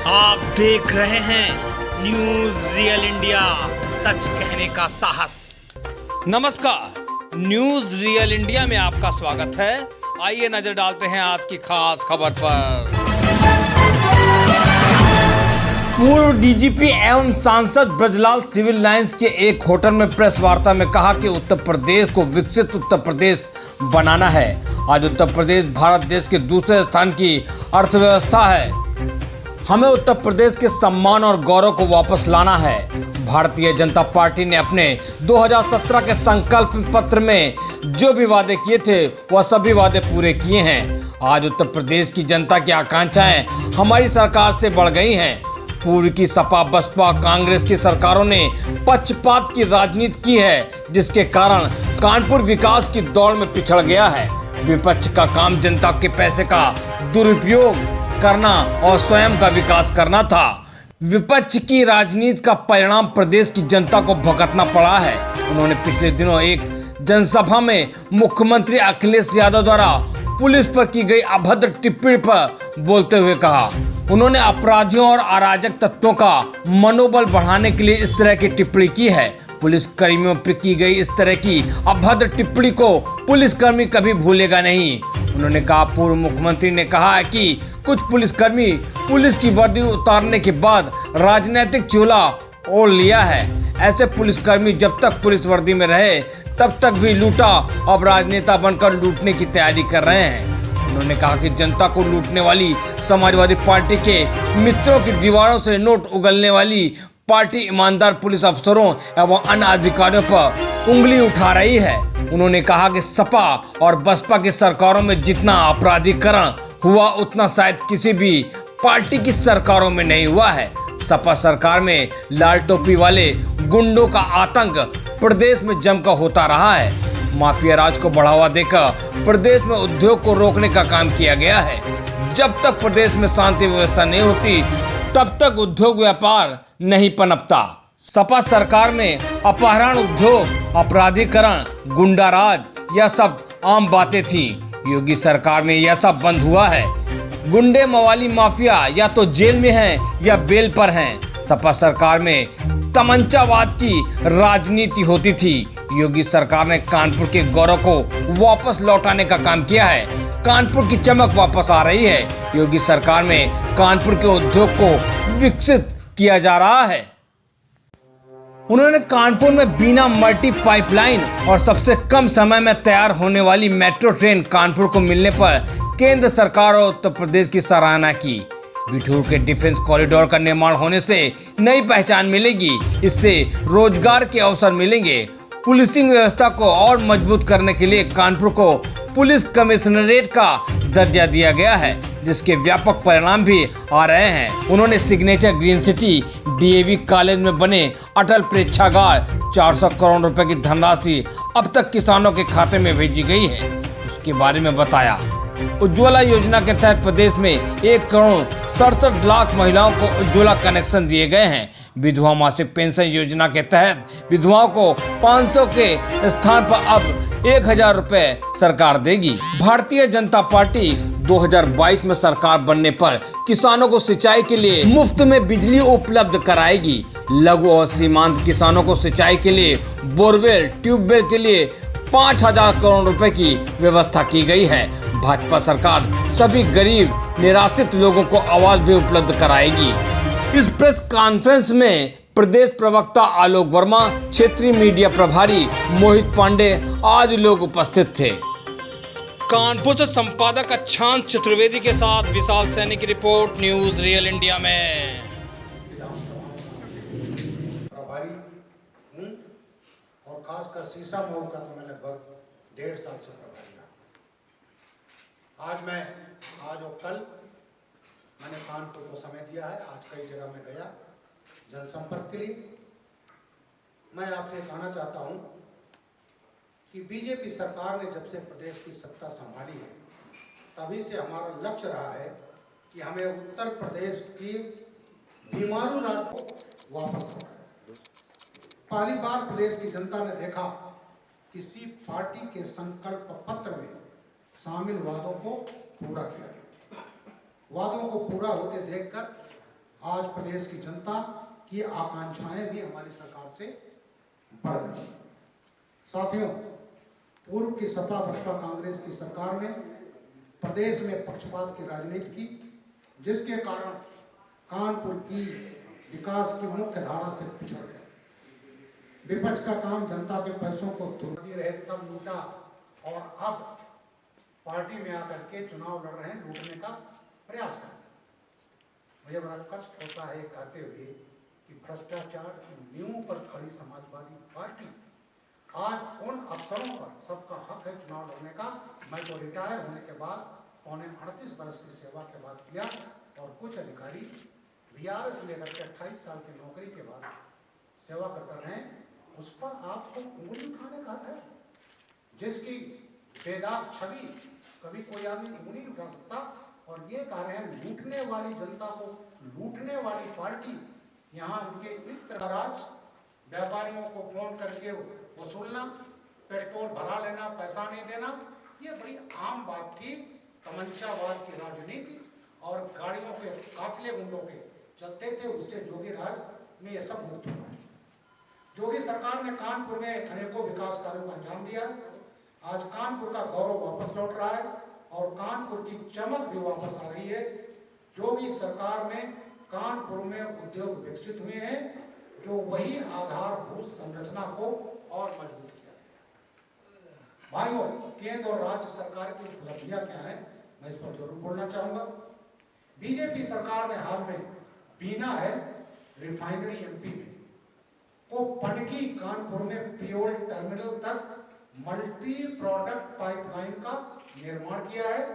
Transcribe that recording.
आप देख रहे हैं न्यूज रियल इंडिया, सच कहने का साहस। नमस्कार, न्यूज रियल इंडिया में आपका स्वागत है। आइए नजर डालते हैं आज की खास खबर पर। पूर्व डीजीपी एवं सांसद ब्रजलाल सिविल लाइंस के एक होटल में प्रेस वार्ता में कहा कि उत्तर प्रदेश को विकसित उत्तर प्रदेश बनाना है। आज उत्तर प्रदेश भारत देश के दूसरे स्थान की अर्थव्यवस्था है। हमें उत्तर प्रदेश के सम्मान और गौरव को वापस लाना है। भारतीय जनता पार्टी ने अपने 2017 के संकल्प पत्र में जो भी वादे किए थे वह सभी वादे पूरे किए हैं। आज उत्तर प्रदेश की जनता की आकांक्षाएं हमारी सरकार से बढ़ गई हैं। पूर्व की सपा बसपा कांग्रेस की सरकारों ने पक्षपात की राजनीति की है, जिसके कारण कानपुर विकास की दौड़ में पिछड़ गया है। विपक्ष का काम जनता के पैसे का दुरुपयोग करना और स्वयं का विकास करना था। विपक्ष की राजनीति का परिणाम प्रदेश की जनता को भुगतना पड़ा है। उन्होंने पिछले दिनों एक जनसभा में मुख्यमंत्री अखिलेश यादव द्वारा पुलिस पर की गई अभद्र टिप्पणी पर बोलते हुए कहा, उन्होंने अपराधियों और अराजक तत्वों का मनोबल बढ़ाने के लिए इस तरह की टिप्पणी की है। पुलिस कर्मियों पर की गई इस तरह की अभद्र टिप्पणी को पुलिसकर्मी कभी भूलेगा नहीं। उन्होंने कहा, पूर्व मुख्यमंत्री ने कहा है कि कुछ पुलिसकर्मी पुलिस की वर्दी उतारने के बाद राजनीतिक चोला ओढ़ लिया है। ऐसे पुलिसकर्मी जब तक पुलिस वर्दी में रहे तब तक भी लूटा, अब राजनेता बनकर लूटने की तैयारी कर रहे हैं। उन्होंने कहा कि जनता को लूटने वाली समाजवादी पार्टी के मित्रों की दीवारों से नोट उगलने वाली पार्टी ईमानदार पुलिस अफसरों एवं अन्य अधिकारियों पर उंगली उठा रही है। उन्होंने कहा कि सपा और बसपा की सरकारों में जितना अपराधीकरण हुआ उतना शायद किसी भी पार्टी की सरकारों में नहीं हुआ है। सपा सरकार में लाल टोपी वाले गुंडों का आतंक प्रदेश में जमकर होता रहा है। माफिया राज को बढ़ावा देकर प्रदेश में उद्योग को रोकने का काम किया गया है। जब तक प्रदेश में शांति व्यवस्था नहीं होती तब तक उद्योग व्यापार नहीं पनपता। सपा सरकार में अपहरण, उद्योग, अपराधीकरण, गुंडाराज यह सब आम बातें थी। योगी सरकार में यह सब बंद हुआ है। गुंडे मवाली माफिया या तो जेल में हैं या बेल पर हैं। सपा सरकार में तमंचावाद की राजनीति होती थी। योगी सरकार ने कानपुर के गौरव को वापस लौटाने का काम किया है। कानपुर की चमक वापस आ रही है। योगी सरकार में कानपुर के उद्योग को विकसित किया जा रहा है। उन्होंने कानपुर में बिना मल्टी पाइपलाइन और सबसे कम समय में तैयार होने वाली मेट्रो ट्रेन कानपुर को मिलने पर केंद्र सरकार और उत्तर प्रदेश की सराहना की। बिठूर के डिफेंस कॉरिडोर का निर्माण होने से नई पहचान मिलेगी। इससे रोजगार के अवसर मिलेंगे। पुलिसिंग व्यवस्था को और मजबूत करने के लिए कानपुर को पुलिस कमिश्नरेट का दर्जा दिया गया है, जिसके व्यापक परिणाम भी आ रहे हैं। उन्होंने signature green city DAV college में बने अटल प्रेक्षागार 400 करोड़ रुपए की धनराशि अब तक किसानों के खाते में भेजी गई है, उसके बारे में बताया। उज्ज्वला योजना के तहत प्रदेश में 1,67,00,000 महिलाओं को उज्ज्वला कनेक्शन दिए गए हैं। विधवा मासिक पेंशन योजना के तहत विधवाओं को 500 के स्थान पर अब 1,000 रुपए सरकार देगी। भारतीय जनता पार्टी 2022 में सरकार बनने पर किसानों को सिंचाई के लिए मुफ्त में बिजली उपलब्ध कराएगी। लघु और सीमांत किसानों को सिंचाई के लिए बोरवेल, ट्यूबवेल के लिए 5,000 करोड़ रुपए की व्यवस्था की गई है। भाजपा सरकार सभी गरीब निराश्रित लोगों को आवास भी उपलब्ध कराएगी। इस प्रेस कॉन्फ्रेंस में प्रदेश प्रवक्ता आलोक वर्मा, क्षेत्रीय मीडिया प्रभारी मोहित पांडे आदि लोग उपस्थित थे। कानपुर से संपादक अच्छांश चतुर्वेदी के साथ विशाल सैनी की रिपोर्ट, न्यूज रियल इंडिया में। प्रभारी हूँ और खासकर सीसा मोड़ का तो मैं लगभग 1.5 साल से प्रभारी रहा। आज और कल मैंने कानपुर को समय दिया है। आज कई जगह में गया जनसंपर्क के लिए। मैं आपसे कहना चाहता हूँ कि बीजेपी सरकार ने जब से प्रदेश की सत्ता संभाली है तभी से हमारा लक्ष्य रहा है कि हमें उत्तर प्रदेश की बीमारू राज को वापस करना है। पहली बार प्रदेश की जनता ने देखा किसी पार्टी के संकल्प पत्र में शामिल वादों को पूरा किया गया। वादों को पूरा होते देखकर आज प्रदेश की जनता की आकांक्षाएं भी हमारी सरकार से बढ़ रही हैं। साथियों, पूर्व की सपा बसपा कांग्रेस की सरकार ने प्रदेश में पक्षपात की राजनीति की, जिसके कारण कानपुर की विकास की मुख्य धारा से पिछड़ गया। विपक्ष का काम जनता के पैसों को दुर्दी रहे तब लूटा और अब पार्टी में आकर के चुनाव लड़ रहे हैं, लूटने का प्रयास कर रहे हैं। मुझे बड़ा कष्ट होता है कहते हुए कि भ्रष्टाचार की नींव पर खड़ी समाजवादी पार्टी आज उन अफसरों पर, सबका हक है चुनाव लड़ने का, मैं तो रिटायर होने के बाद 38 वर्ष की सेवा के बाद किया और कुछ अधिकारी बीआरएस लेकर के 28 साल की नौकरी के बाद सेवा कर रहे हैं, उस पर आपको उंगली उठाने का है, जिसकी बेदाग छवि कभी कोई आदमी उंगली नहीं उठा सकता। और ये कह रहे हैं लूटने वाली जनता को, लूटने वाली पार्टी, यहाँ उनके इत्र राज, व्यापारियों को फोन करके वसूलना, पेट्रोल भरा लेना, पैसा नहीं देना, ये बड़ी आम बात थी। तमंचावाद की राजनीति और गाड़ियों के काफिले गुंडों के चलते थे, उससे जोगी राज में ये सब मुक्त हुआ है। जोगी सरकार ने कानपुर में अनेकों विकास कार्यों को अंजाम दिया। आज कानपुर का गौरव वापस लौट रहा है और कानपुर की चमक भी वापस आ रही है। जोगी सरकार में कानपुर में उद्योग विकसित हुए हैं, जो वही आधारभूत संरचना को और मजबूत किया गया। भाइयों, केंद्र और राज्य सरकार की उपलब्धियां क्या हैं, मैं इस पर जरूर बोलना चाहूंगा। बीजेपी सरकार ने हाल में बीना है रिफाइनरी एमपी में को पनकी कानपुर में फ्यूल टर्मिनल तक मल्टी प्रोडक्ट पाइपलाइन का निर्माण किया है।